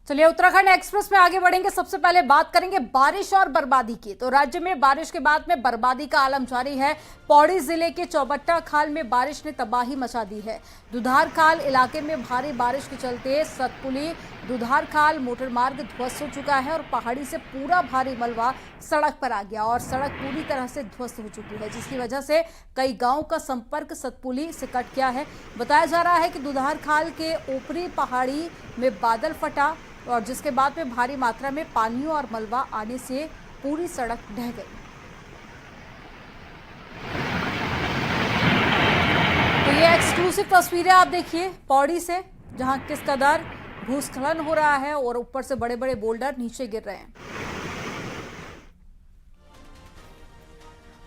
चलिए उत्तराखंड एक्सप्रेस में आगे बढ़ेंगे। सबसे पहले बात करेंगे बारिश और बर्बादी की। तो राज्य में बारिश के बाद में बर्बादी का आलम जारी है। पौड़ी जिले के चौबट्टा खाल में बारिश ने तबाही मचा दी है। दुधार खाल इलाके में भारी बारिश के चलते सतपुली दुधार खाल मोटर मार्ग ध्वस्त हो चुका है और पहाड़ी से पूरा भारी मलबा सड़क पर आ गया और सड़क पूरी तरह से ध्वस्त हो चुकी है, जिसकी वजह से कई गांवों का संपर्क सतपुली से कट गया है। बताया जा रहा है कि दुधार खाल के ऊपरी पहाड़ी में बादल फटा और जिसके बाद में भारी मात्रा में पानी और मलबा आने से पूरी सड़क ढह गई। तो ये एक्सक्लूसिव तस्वीरें आप देखिए पौड़ी से, जहां किस कदर भूस्खलन हो रहा है और ऊपर से बड़े बड़े बोल्डर नीचे गिर रहे हैं।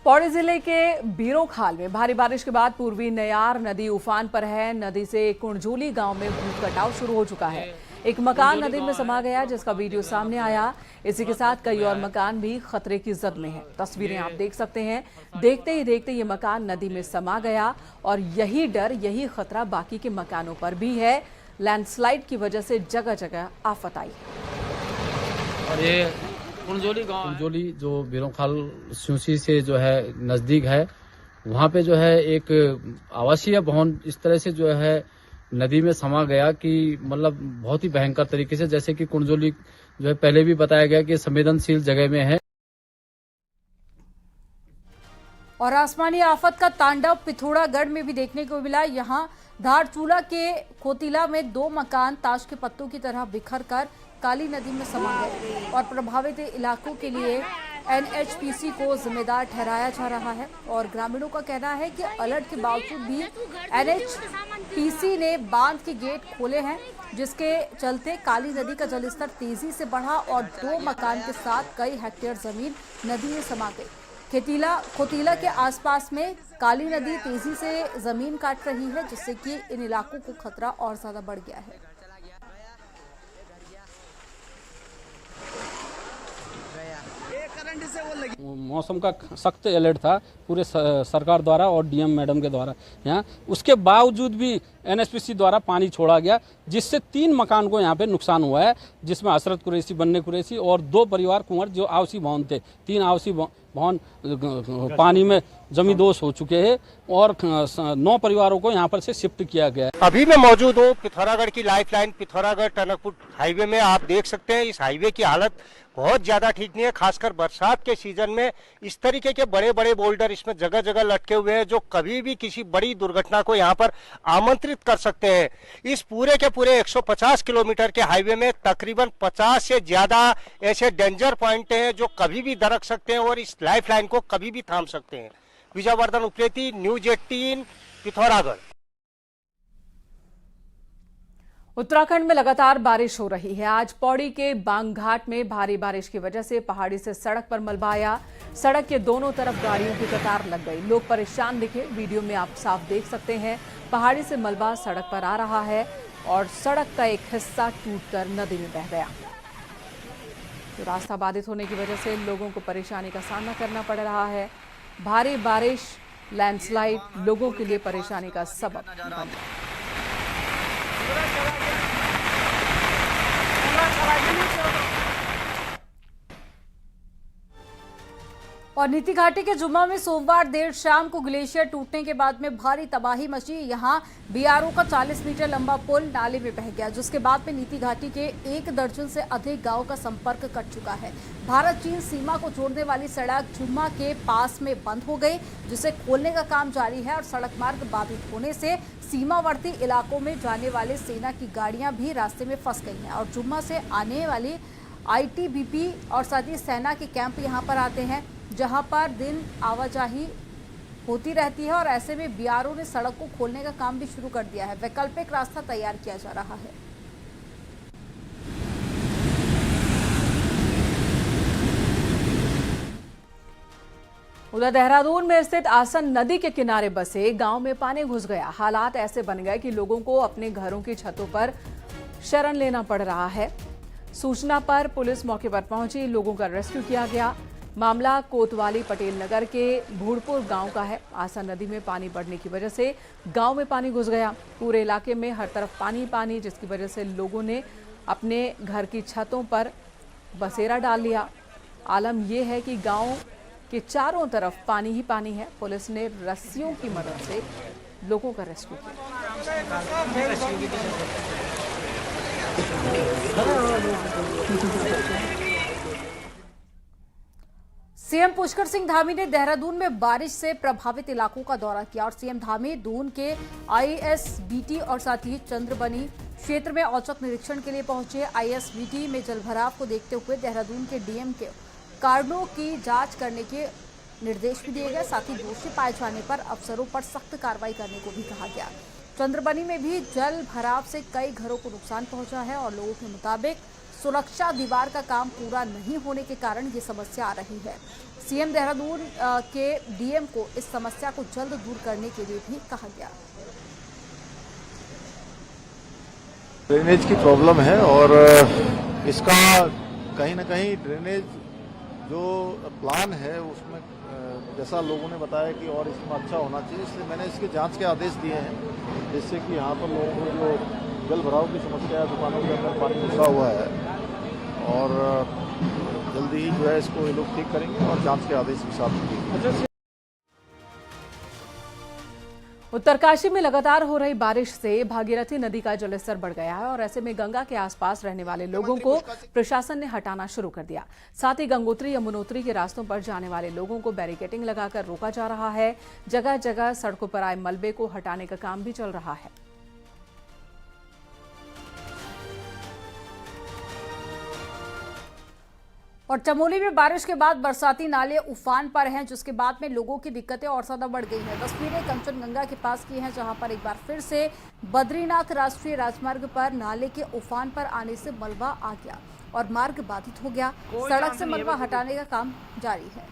पौड़ी जिले के बीरोखाल में भारी बारिश के बाद पूर्वी नयार नदी उफान पर है। नदी से कुंडजोली गांव में भूकटाव शुरू हो चुका है। एक मकान नदी में समा गया, जिसका वीडियो सामने आया। इसी के साथ कई और मकान भी खतरे की जद में हैं। तस्वीरें आप देख सकते हैं। देखते ही देखते ये मकान नदी में समा गया और यही डर, यही खतरा बाकी के मकानों पर भी है। लैंडस्लाइड की वजह से जगह जगह आफत आई। और ये कुंडजोली गांव, कुंडजोली जो बीरोखाल स्यूसी से जो है नजदीक है, वहाँ पे जो है एक आवासीय भवन इस तरह से जो है नदी में समा गया कि मतलब बहुत ही भयंकर तरीके से, जैसे कि कुंडजोली जो है पहले भी बताया गया कि संवेदनशील जगह में है। और आसमानी आफत का तांडव पिथौरागढ़ में भी देखने को मिला। यहाँ धारचूला के खोतिला में 2 मकान ताश के पत्तों की तरह बिखर कर काली नदी में समा गए और प्रभावित इलाकों के लिए एनएचपीसी को जिम्मेदार ठहराया जा रहा है। और ग्रामीणों का कहना है कि अलर्ट के बावजूद भी एनएचपीसी ने बांध के गेट खोले हैं, जिसके चलते काली नदी का जलस्तर तेजी से बढ़ा और 2 मकान के साथ कई हेक्टेयर जमीन नदी में समा गई। खोतिला के आसपास में काली नदी तेजी से जमीन काट रही है, जिससे कि इन इलाकों को खतरा और ज्यादा बढ़ गया है। मौसम का सख्त अलर्ट था पूरे सरकार द्वारा और डीएम मैडम के द्वारा यहाँ, उसके बावजूद भी एनएचपीसी द्वारा पानी छोड़ा गया, जिससे 3 मकान को यहाँ पे नुकसान हुआ है, जिसमें हसरत कुरैशी, बन्ने कुरैशी और 2 परिवार कुंवर जो आवासीय भवन थे। 3 आवासीय भवन पानी में जमींदोज हो चुके हैं और 9 परिवारों को यहाँ पर से शिफ्ट किया गया है। अभी मैं मौजूद हूँ पिथौरागढ़ की लाइफलाइन पिथौरागढ़ टनकपुर हाईवे में। आप देख सकते हैं इस हाईवे की हालत बहुत ज्यादा ठीक नहीं है। खासकर बरसात के सीजन में इस तरीके के बड़े बड़े बोल्डर इसमें जगह जगह लटके हुए हैं, जो कभी भी किसी बड़ी दुर्घटना को यहाँ पर आमंत्रित कर सकते हैं। इस पूरे के पूरे 150 किलोमीटर के हाईवे में तकरीबन 50 से ज्यादा ऐसे डेंजर पॉइंट हैं जो कभी भी दरक सकते हैं और इस लाइफलाइन को कभी भी थाम सकते हैं। विजयवर्धन उप्रेती, न्यूज 18, पिथौरागढ़। उत्तराखंड में लगातार बारिश हो रही है। आज पौड़ी के बांगघाट में भारी बारिश की वजह से पहाड़ी से सड़क पर मलबा आया। सड़क के दोनों तरफ गाड़ियों की कतार लग गई। लोग परेशान दिखे। वीडियो में आप साफ देख सकते हैं, पहाड़ी से मलबा सड़क पर आ रहा है और सड़क का एक हिस्सा टूटकर नदी में बह गया। तो रास्ता बाधित होने की वजह से लोगों को परेशानी का सामना करना पड़ रहा है। भारी बारिश, लैंडस्लाइड लोगों के लिए परेशानी का सबब बना। और नीति घाटी के जुम्मा में सोमवार देर शाम को ग्लेशियर टूटने के बाद में भारी तबाही मची। यहां बीआरओ का 40 मीटर लंबा पुल नाले में बह गया, जिसके बाद में नीति घाटी के 1 दर्जन से अधिक गांव का संपर्क कट चुका है। भारत चीन सीमा को जोड़ने वाली सड़क जुम्मा के पास में बंद हो गई, जिसे खोलने का काम जारी है और सड़क मार्ग बाधित होने से सीमावर्ती इलाकों में जाने वाले सेना की गाड़ियां भी रास्ते में फंस गई हैं और जुम्मा से आने वाली आईटीबीपी और साथ ही सेना के कैंप यहां पर आते हैं, जहां पर दिन आवाजाही होती रहती है। और ऐसे में बीआरओ ने सड़क को खोलने का काम भी शुरू कर दिया है। वैकल्पिक रास्ता तैयार किया जा रहा है। उधर देहरादून में स्थित आसन नदी के किनारे बसे गांव में पानी घुस गया। हालात ऐसे बन गए कि लोगों को अपने घरों की छतों पर शरण लेना पड़ रहा है। सूचना पर पुलिस मौके पर पहुंची, लोगों का रेस्क्यू किया गया। मामला कोतवाली पटेल नगर के भूड़पुर गांव का है। आसा नदी में पानी बढ़ने की वजह से गांव में पानी घुस गया। पूरे इलाके में हर तरफ पानी पानी, जिसकी वजह से लोगों ने अपने घर की छतों पर बसेरा डाल लिया। आलम यह है कि गांव के चारों तरफ पानी ही पानी है। पुलिस ने रस्सियों की मदद से लोगों का रेस्क्यू किया। सीएम पुष्कर सिंह धामी ने देहरादून में बारिश से प्रभावित इलाकों का दौरा किया और सीएम धामी दून के आईएसबीटी और साथ ही चंद्रबनी क्षेत्र में औचक निरीक्षण के लिए पहुंचे। आईएसबीटी में जलभराव को देखते हुए देहरादून के डीएम के कारणों की जांच करने के निर्देश भी दिए गए। साथ ही दोषी पाए जाने पर अफसरों पर सख्त कार्रवाई करने को भी कहा गया। चंद्रबनी में भी जल भराव से कई घरों को नुकसान पहुंचा है और लोगों के मुताबिक सुरक्षा दीवार का काम पूरा नहीं होने के कारण ये समस्या आ रही है। सीएम देहरादून के डीएम को इस समस्या को जल्द दूर करने के लिए भी कहा गया। ड्रेनेज की प्रॉब्लम है और इसका कहीं ना कहीं ड्रेनेज जो प्लान है उसमें जैसा लोगों ने बताया कि और इसमें अच्छा होना चाहिए, इसलिए मैंने इसके जांच के आदेश दिए हैं, जिससे कि यहाँ पर लोगों को जो जल भराव की समस्या है, दुकानों के अंदर पानी घुसा हुआ है और जल्दी ही जो है इसको ये लोग ठीक करेंगे और जांच के आदेश भी साथ दिए। उत्तरकाशी में लगातार हो रही बारिश से भागीरथी नदी का जलस्तर बढ़ गया है और ऐसे में गंगा के आसपास रहने वाले लोगों को प्रशासन ने हटाना शुरू कर दिया। साथ ही गंगोत्री यमुनोत्री के रास्तों पर जाने वाले लोगों को बैरिकेडिंग लगाकर रोका जा रहा है। जगह जगह सड़कों पर आए मलबे को हटाने का काम भी चल रहा है। और चमोली में बारिश के बाद बरसाती नाले उफान पर हैं, जिसके बाद में लोगों की दिक्कतें और ज्यादा बढ़ गई हैं। तस्वीरें कंचनगंगा के पास की हैं, जहां पर एक बार फिर से बद्रीनाथ राष्ट्रीय राजमार्ग पर नाले के उफान पर आने से मलबा आ गया और मार्ग बाधित हो गया। सड़क से मलबा हटाने का काम जारी है।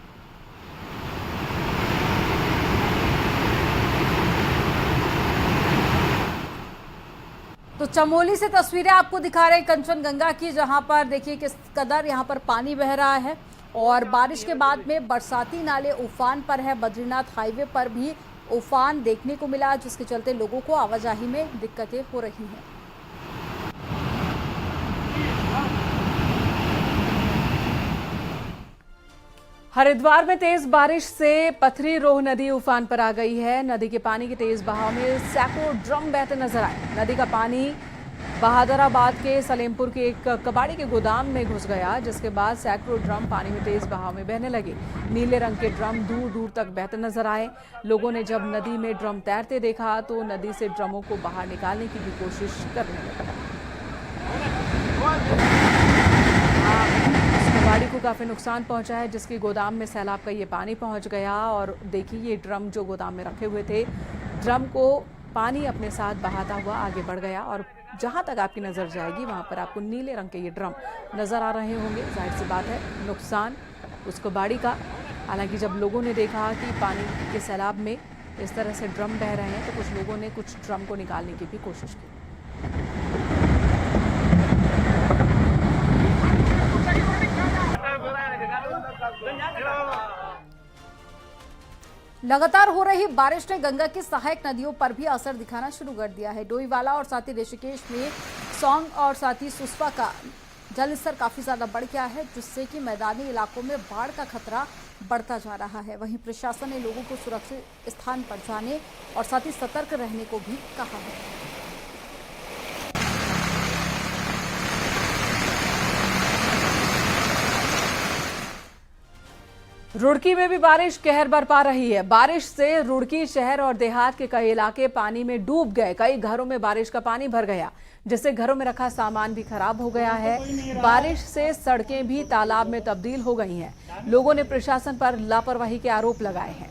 तो चमोली से तस्वीरें आपको दिखा रहे हैं कंचनगंगा की, जहां पर देखिए किस कदर यहां पर पानी बह रहा है और बारिश के बाद में बरसाती नाले उफान पर है। बद्रीनाथ हाईवे पर भी उफान देखने को मिला, जिसके चलते लोगों को आवाजाही में दिक्कतें हो रही हैं। हरिद्वार में तेज बारिश से पथरी रोह नदी उफान पर आ गई है। नदी के पानी के तेज बहाव में सैकड़ों ड्रम बहते नजर आए। नदी का पानी बहादुराबाद के सलेमपुर के एक कबाड़ी के गोदाम में घुस गया, जिसके बाद सैकड़ों ड्रम पानी में तेज बहाव में बहने लगे। नीले रंग के ड्रम दूर दूर तक बहते नजर आए। लोगों ने जब नदी में ड्रम तैरते देखा तो नदी से ड्रमों को बाहर निकालने की भी कोशिश करने लगे। कबाड़ी को काफी नुकसान पहुंचा है, जिसके गोदाम में सैलाब का ये पानी पहुंच गया। और देखिए ये ड्रम जो गोदाम में रखे हुए थे, ड्रम को पानी अपने साथ बहाता हुआ आगे बढ़ गया और जहां तक आपकी नजर जाएगी वहां पर आपको नीले रंग के ये ड्रम नजर आ रहे होंगे। जाहिर सी बात है नुकसान उस कबाड़ी का। हालांकि जब लोगों ने देखा कि पानी के सैलाब में इस तरह से ड्रम बह रहे हैं तो कुछ लोगों ने कुछ ड्रम को निकालने की भी कोशिश की। लगातार हो रही बारिश ने गंगा की सहायक नदियों पर भी असर दिखाना शुरू कर दिया है। डोईवाला और साथ ही ऋषिकेश में सौंग और साथ ही सुस्पा का जल स्तर काफी ज्यादा बढ़ गया है, जिससे कि मैदानी इलाकों में बाढ़ का खतरा बढ़ता जा रहा है। वहीं प्रशासन ने लोगों को सुरक्षित स्थान पर जाने और साथ ही सतर्क रहने को भी कहा है। रुड़की में भी बारिश कहर बरपा रही है। बारिश से रुड़की शहर और देहात के कई इलाके पानी में डूब गए। कई घरों में बारिश का पानी भर गया, जिससे घरों में रखा सामान भी खराब हो गया है। बारिश से सड़कें भी तालाब में तब्दील हो गई हैं। लोगों ने प्रशासन पर लापरवाही के आरोप लगाए हैं।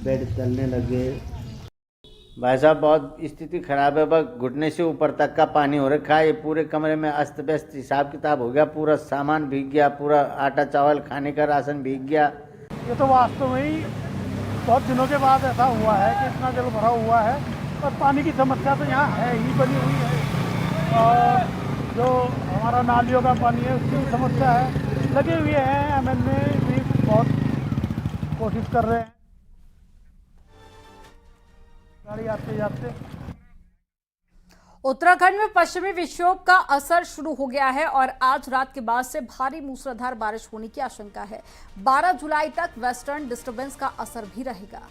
बेड चलने लगे। भाई साहब बहुत स्थिति खराब है, बस घुटने से ऊपर तक का पानी हो रखा है। ये पूरे कमरे में अस्त व्यस्त हिसाब किताब हो गया। पूरा सामान भीग गया, पूरा आटा चावल खाने का राशन भीग गया। ये तो वास्तव में ही बहुत दिनों के बाद ऐसा हुआ है कि इतना जल भरा हुआ है और पानी की समस्या तो यहाँ है ही बनी हुई है। और जो हमारा नालियों का पानी है उसकी भी समस्या है। लगे हुए हैं, एमएलए भी बहुत कोशिश कर रहे हैं, गाड़ी आते जाते। उत्तराखंड में पश्चिमी विक्षोभ का असर शुरू हो गया है और आज रात के बाद से भारी मूसलाधार बारिश होने की आशंका है। 12 जुलाई तक वेस्टर्न डिस्टर्बेंस का असर भी रहेगा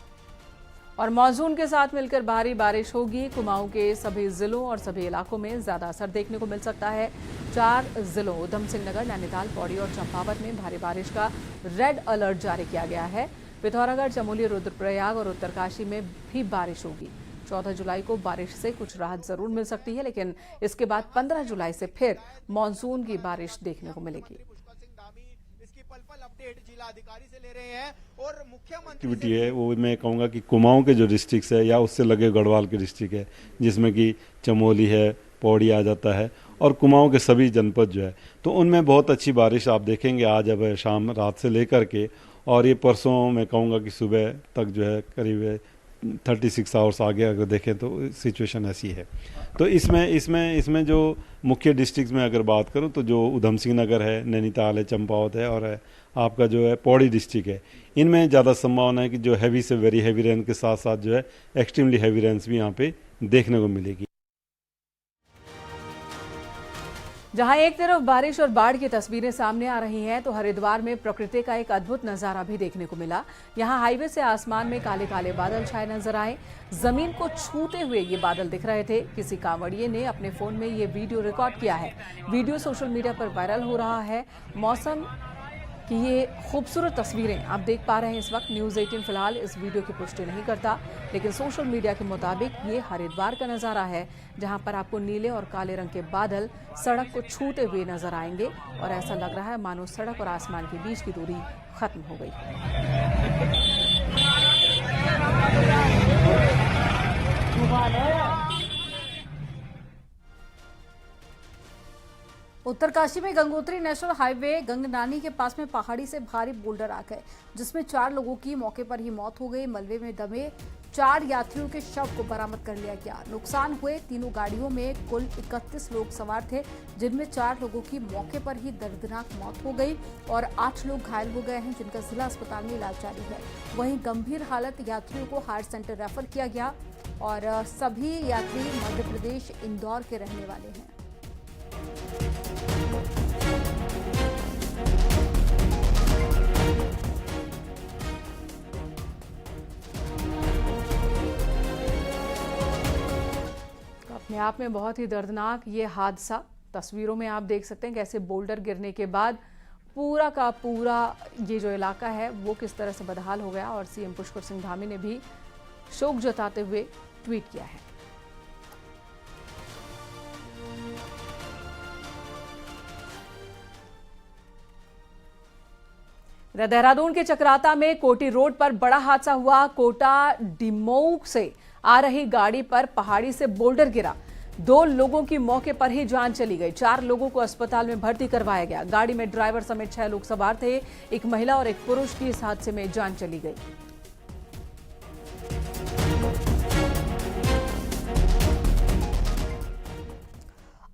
और मॉनसून के साथ मिलकर भारी बारिश होगी। कुमाऊं के सभी जिलों और सभी इलाकों में ज्यादा असर देखने को मिल सकता है। 4 जिलों उधम सिंह नगर, नैनीताल, पौड़ी और चंपावत में भारी बारिश का रेड अलर्ट जारी किया गया है। पिथौरागढ़, चमोली, रुद्रप्रयाग और उत्तरकाशी में भी बारिश होगी। 14 जुलाई को बारिश से कुछ राहत जरूर मिल सकती है, लेकिन इसके बाद 15 जुलाई से फिर मानसून की बारिश देखने को मिलेगी। एक्टिविटी है वो मैं कहूँगा कि कुमाऊं के जो डिस्ट्रिक्ट है या उससे लगे गढ़वाल के डिस्ट्रिक्ट है, जिसमें कि चमोली है, पौड़ी आ जाता है और कुमाऊं के सभी जनपद जो है, तो उनमें बहुत अच्छी बारिश आप देखेंगे आज अब शाम रात से लेकर के, और ये परसों मैं कहूँगा कि सुबह तक जो है करीब 36 आवर्स आगे अगर देखें तो सिचुएशन ऐसी है। तो इसमें जो मुख्य डिस्ट्रिक्ट में अगर बात करूं तो जो उधम सिंह नगर है, नैनीताल है, चंपावत है और आपका जो है पौड़ी डिस्ट्रिक्ट है, इनमें ज़्यादा संभावना है कि जो हैवी से वेरी हैवी रेन के साथ साथ जो है एक्सट्रीमली हैवी रेन्स भी यहाँ पे देखने को मिलेगी। जहां एक तरफ बारिश और बाढ़ की तस्वीरें सामने आ रही हैं, तो हरिद्वार में प्रकृति का एक अद्भुत नजारा भी देखने को मिला। यहां हाईवे से आसमान में काले काले बादल छाए नजर आए। जमीन को छूते हुए ये बादल दिख रहे थे। किसी कांवड़िए ने अपने फोन में ये वीडियो रिकॉर्ड किया है। वीडियो सोशल मीडिया पर वायरल हो रहा है। मौसम कि ये खूबसूरत तस्वीरें आप देख पा रहे हैं इस वक्त। न्यूज़ 18 फिलहाल इस वीडियो की पुष्टि नहीं करता, लेकिन सोशल मीडिया के मुताबिक ये हरिद्वार का नज़ारा है, जहां पर आपको नीले और काले रंग के बादल सड़क को छूते हुए नजर आएंगे और ऐसा लग रहा है मानो सड़क और आसमान के बीच की दूरी खत्म हो गई। उत्तरकाशी में गंगोत्री नेशनल हाईवे गंगनानी के पास में पहाड़ी से भारी बोल्डर आ गए, जिसमें 4 लोगों की मौके पर ही मौत हो गई। मलबे में दबे 4 यात्रियों के शव को बरामद कर लिया गया। नुकसान हुए तीनों गाड़ियों में कुल 31 लोग सवार थे, जिनमें 4 लोगों की मौके पर ही दर्दनाक मौत हो गई और 8 लोग घायल हो गए हैं, जिनका जिला अस्पताल में इलाज जारी है। वहीं गंभीर हालत यात्रियों को हायर सेंटर रेफर किया गया और सभी यात्री मध्य प्रदेश इंदौर के रहने वाले हैं। अपने आप में बहुत ही दर्दनाक ये हादसा। तस्वीरों में आप देख सकते हैं कैसे बोल्डर गिरने के बाद पूरा का पूरा ये जो इलाका है वो किस तरह से बदहाल हो गया। और सीएम पुष्कर सिंह धामी ने भी शोक जताते हुए ट्वीट किया है। देहरादून के चक्राता में कोटी रोड पर बड़ा हादसा हुआ। कोटा डिमोऊ से आ रही गाड़ी पर पहाड़ी से बोल्डर गिरा। 2 लोगों की मौके पर ही जान चली गई। 4 लोगों को अस्पताल में भर्ती करवाया गया। गाड़ी में ड्राइवर समेत 6 लोग सवार थे। एक महिला और एक पुरुष की इस हादसे में जान चली गई।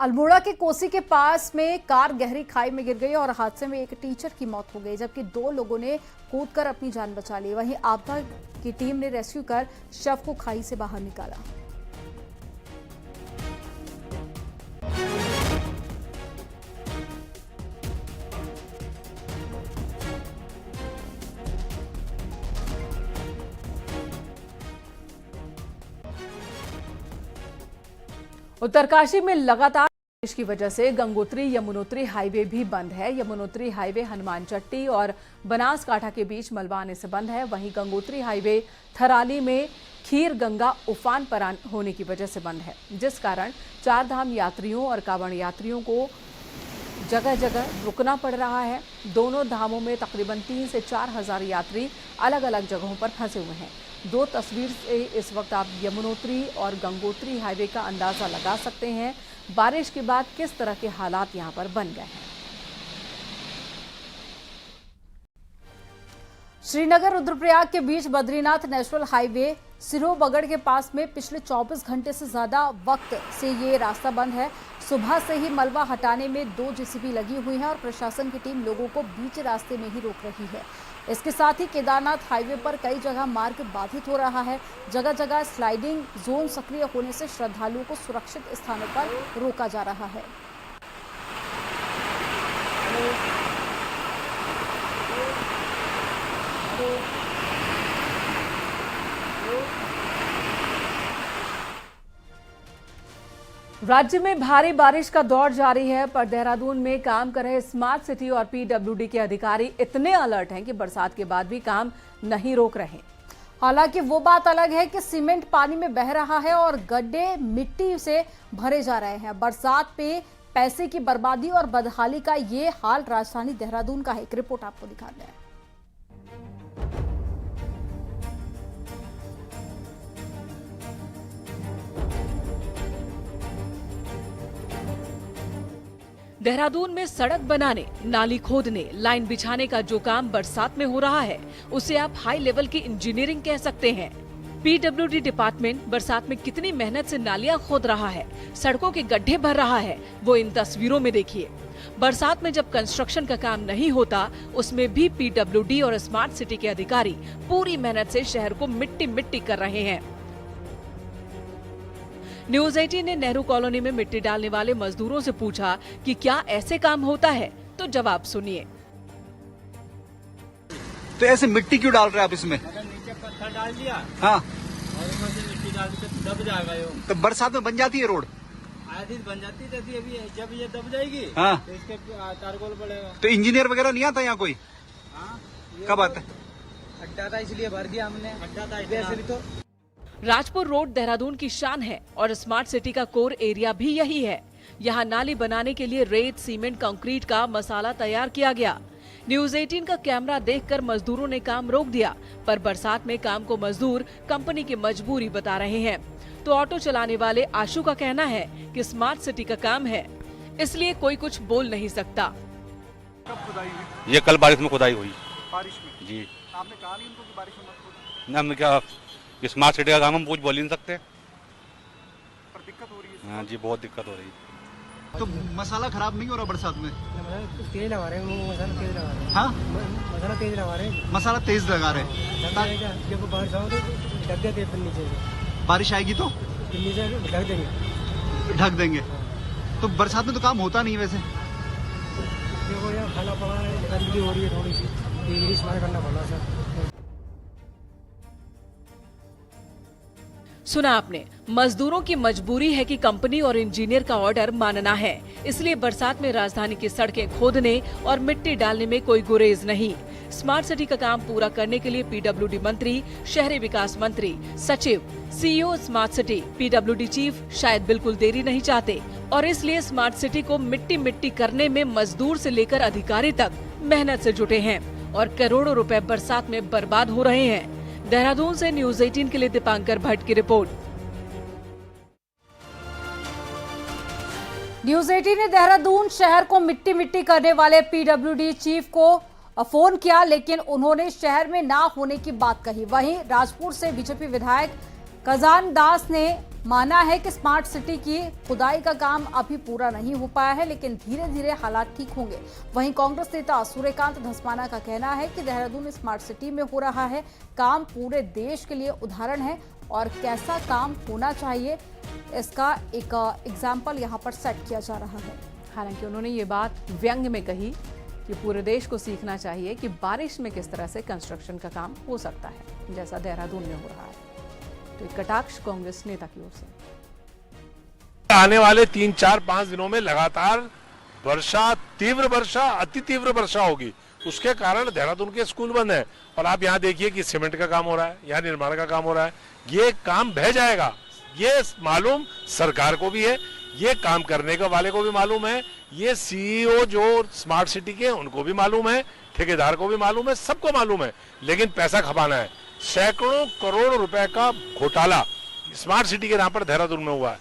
अल्मोड़ा के कोसी के पास में कार गहरी खाई में गिर गई और हादसे में एक टीचर की मौत हो गई, जबकि 2 लोगों ने कूदकर अपनी जान बचा ली। वहीं आपदा की टीम ने रेस्क्यू कर शव को खाई से बाहर निकाला। उत्तरकाशी में लगातार बारिश की वजह से गंगोत्री यमुनोत्री हाईवे भी बंद है। यमुनोत्री हाईवे हनुमान चट्टी और बनासकांठा के बीच मलबा आने से बंद है। वहीं गंगोत्री हाईवे थराली में खीर गंगा उफान पर होने की वजह से बंद है, जिस कारण 4 धाम यात्रियों और कांवड़ यात्रियों को जगह जगह रुकना पड़ रहा है। दोनों धामों में तकरीबन 3 से 4 हजार यात्री अलग अलग जगहों पर फंसे हुए हैं। 2 तस्वीर से इस वक्त आप यमुनोत्री और गंगोत्री हाईवे का अंदाजा लगा सकते हैं बारिश के बाद किस तरह के हालात यहां पर बन गए हैं। श्रीनगर रुद्रप्रयाग के बीच बद्रीनाथ नेशनल हाईवे सिरोबगड़ के पास में पिछले 24 घंटे से ज्यादा वक्त से ये रास्ता बंद है। सुबह से ही मलबा हटाने में 2 जेसीबी लगी हुई है और प्रशासन की टीम लोगों को बीच रास्ते में ही रोक रही है। इसके साथ ही केदारनाथ हाईवे पर कई जगह मार्ग बाधित हो रहा है। जगह जगह स्लाइडिंग जोन सक्रिय होने से श्रद्धालुओं को सुरक्षित स्थानों पर रोका जा रहा है। राज्य में भारी बारिश का दौर जारी है, पर देहरादून में काम कर रहे स्मार्ट सिटी और पीडब्ल्यूडी के अधिकारी इतने अलर्ट हैं कि बरसात के बाद भी काम नहीं रोक रहे। हालांकि वो बात अलग है कि सीमेंट पानी में बह रहा है और गड्ढे मिट्टी से भरे जा रहे हैं। बरसात पे पैसे की बर्बादी और बदहाली का ये हाल राजधानी देहरादून का है। एक रिपोर्ट आपको दिखा रहे हैं। देहरादून में सड़क बनाने, नाली खोदने, लाइन बिछाने का जो काम बरसात में हो रहा है, उसे आप हाई लेवल की इंजीनियरिंग कह सकते हैं। पीडब्ल्यूडी डिपार्टमेंट बरसात में कितनी मेहनत से नालियां खोद रहा है, सड़कों के गड्ढे भर रहा है, वो इन तस्वीरों में देखिए। बरसात में जब कंस्ट्रक्शन का काम नहीं होता, उसमें भी पीडब्ल्यूडी और स्मार्ट सिटी के अधिकारी पूरी मेहनत से शहर को मिट्टी मिट्टी कर रहे हैं। न्यूज 18 ने नेहरू कॉलोनी में मिट्टी डालने वाले मजदूरों से पूछा कि क्या ऐसे काम होता है, तो जवाब सुनिए। तो ऐसे मिट्टी क्यों डाल रहे हैं आप इसमें? नीचे पत्थर डाल दिया, हाँ, और ऊपर से मिट्टी डाल के दब जाएगा ये। तो बरसात में बन जाती है रोड? आधी बन जाती रहती है, अभी जब ये दब जाएगी हाँ, तो इसके तारकोल पड़ेगा। तो इंजीनियर वगैरह नहीं आता यहाँ कोई? हाँ, कब आता है? अड्डा था इसलिए भर दिया हमने, अड्डा था इसलिए। तो राजपुर रोड देहरादून की शान है और स्मार्ट सिटी का कोर एरिया भी यही है। यहाँ नाली बनाने के लिए रेत, सीमेंट, कंक्रीट का मसाला तैयार किया गया। न्यूज 18 का कैमरा देखकर मजदूरों ने काम रोक दिया, पर बरसात में काम को मजदूर कंपनी की मजबूरी बता रहे हैं। तो ऑटो चलाने वाले आशु का कहना है कि स्मार्ट सिटी का काम है, इसलिए कोई कुछ बोल नहीं सकता। कब खुदाई हुई? ये कल बारिश में खुदाई हुई। बारिश में? जी। आपने कहा नहीं उनको कि बारिश में मत खोदो? ना, हमने क्या, स्मार्ट सिटी का काम हम कुछ बोल ही नहीं सकते। पर दिक्कत हो रही है। हाँ जी, बहुत दिक्कत हो रही है। तो मसाला खराब नहीं हो रहा बरसात में? तेज लगा रहे हैं, मसाला तेज लगा रहे हैं। हाँ, मसाला तेज लगा रहे हैं। मसाला तेज लगा रहे हैं। जब बारिश आओ तो ढक देते फिर नीचे से। बारिश आएगी तो फिर नीचे ढक देंगे। ढक देंगे। तो बरसात में तो काम होता नहीं वैसे। देखो यार, खाना पड़ा है, गंदगी हो रही है, थोड़ी सी इंग्लिश मार करना पड़ा सर। सुना आपने, मजदूरों की मजबूरी है कि कंपनी और इंजीनियर का ऑर्डर मानना है, इसलिए बरसात में राजधानी की सड़कें खोदने और मिट्टी डालने में कोई गुरेज नहीं। स्मार्ट सिटी का काम पूरा करने के लिए पीडब्ल्यूडी मंत्री, शहरी विकास मंत्री, सचिव, CEO smart city, PWD chief शायद बिल्कुल देरी नहीं चाहते और इसलिए स्मार्ट सिटी को मिट्टी मिट्टी करने में मजदूर से लेकर अधिकारी तक मेहनत से जुटे हैं और करोड़ों रुपए बरसात में बर्बाद हो रहे हैं। देहरादून से न्यूज 18 के लिए दीपांकर भट्ट की रिपोर्ट। न्यूज 18 ने देहरादून शहर को मिट्टी मिट्टी करने वाले पीडब्ल्यूडी चीफ को फोन किया, लेकिन उन्होंने शहर में ना होने की बात कही। वहीं राजपुर से बीजेपी विधायक खजान दास ने माना है कि स्मार्ट सिटी की खुदाई का काम अभी पूरा नहीं हो पाया है, लेकिन धीरे धीरे हालात ठीक होंगे। वहीं कांग्रेस नेता सूर्यकांत धस्माना का कहना है कि देहरादून स्मार्ट सिटी में हो रहा है काम पूरे देश के लिए उदाहरण है और कैसा काम होना चाहिए इसका एक एग्जाम्पल यहाँ पर सेट किया जा रहा है। हालांकि उन्होंने ये बात व्यंग्य में कही कि पूरे देश को सीखना चाहिए कि बारिश में किस तरह से कंस्ट्रक्शन का काम हो सकता है, जैसा देहरादून में हो रहा है। तो एक कटाक्ष कांग्रेस नेता की ओर से। आने वाले 3, 4, 5 दिनों में लगातार वर्षा, तीव्र वर्षा, अति तीव्र वर्षा होगी। उसके कारण देहरादून के स्कूल बंद हैं और आप यहाँ देखिए कि सीमेंट का काम हो रहा है, यहाँ निर्माण का काम हो रहा है। ये काम बह जाएगा, ये मालूम सरकार को भी है, ये काम करने के वाले को भी मालूम है, ये सीईओ जो स्मार्ट सिटी के उनको भी मालूम है, ठेकेदार को भी मालूम है, सबको मालूम है, लेकिन पैसा खपाना है। सैकड़ों करोड़ रुपए का घोटाला स्मार्ट सिटी के नाम पर देहरादून में हुआ है।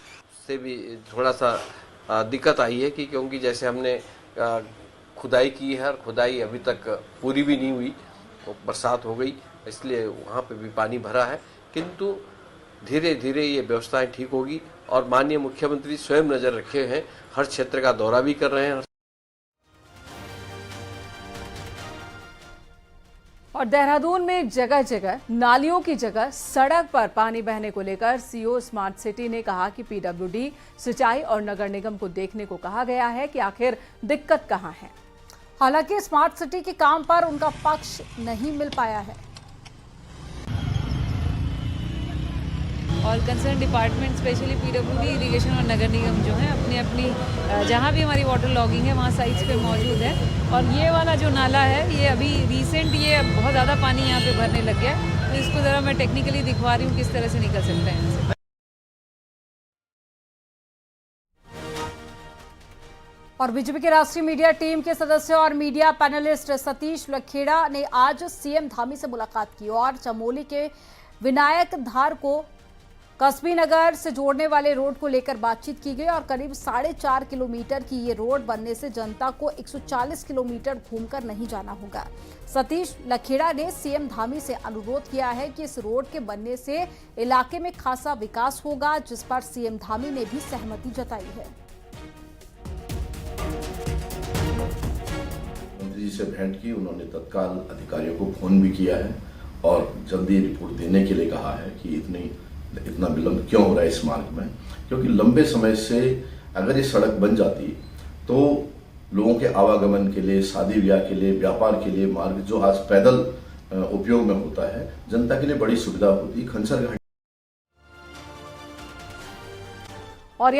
से भी थोड़ा सा दिक्कत आई है कि क्योंकि जैसे हमने खुदाई की है और खुदाई अभी तक पूरी भी नहीं हुई, तो बरसात हो गई, इसलिए वहाँ पे भी पानी भरा है। किंतु धीरे धीरे ये व्यवस्थाएं ठीक होगी और माननीय मुख्यमंत्री स्वयं नजर रखे हैं, हर क्षेत्र का दौरा भी कर रहे हैं। और देहरादून में जगह जगह नालियों की जगह सड़क पर पानी बहने को लेकर सीओ स्मार्ट सिटी ने कहा कि पीडब्ल्यूडी, सिंचाई और नगर निगम को देखने को कहा गया है कि आखिर दिक्कत कहां है। हालांकि स्मार्ट सिटी के काम पर उनका पक्ष नहीं मिल पाया है। और concern department specially PWD, irrigation और नगर निगम जो है अपनी अपनी जहाँ भी हमारी वाटर लॉगिंग है वहाँ साइट्स पे मौजूद है। और ये वाला जो नाला है ये अभी रिसेंट ये बहुत ज़्यादा पानी यहाँ पे भरने लग गया, तो इसको ज़रा मैं टेक्निकली दिखवा रही हूँ किस तरह से निकल सकते हैं इससे। और बीजेपी के राष्ट्रीय मीडिया टीम के सदस्य और मीडिया पैनलिस्ट सतीश लखेड़ा ने आज सीएम धामी से मुलाकात की और चमोली के विनायक धार को कस्बी नगर से जोड़ने वाले रोड को लेकर बातचीत की गई। और करीब 4.5 किलोमीटर की ये रोड बनने से जनता को 140 किलोमीटर घूमकर नहीं जाना होगा। सतीश लखेड़ा ने सीएम धामी से अनुरोध किया है कि इस रोड के बनने से इलाके में खासा विकास होगा, जिस पर सीएम धामी ने भी सहमति जताई है। मंत्री जी से भेंट की, उन्होंने तत्काल अधिकारियों को फोन भी किया है और जल्दी रिपोर्ट देने के लिए कहा है कि इतना विलंब क्यों हो रहा है इस मार्ग में, क्योंकि लंबे समय से अगर ये सड़क बन जाती तो लोगों के आवागमन के लिए, शादी ब्याह के लिए, व्यापार के लिए मार्ग जो आज पैदल उपयोग में होता है, जनता के लिए बड़ी सुविधा होती। खनसर घाटी और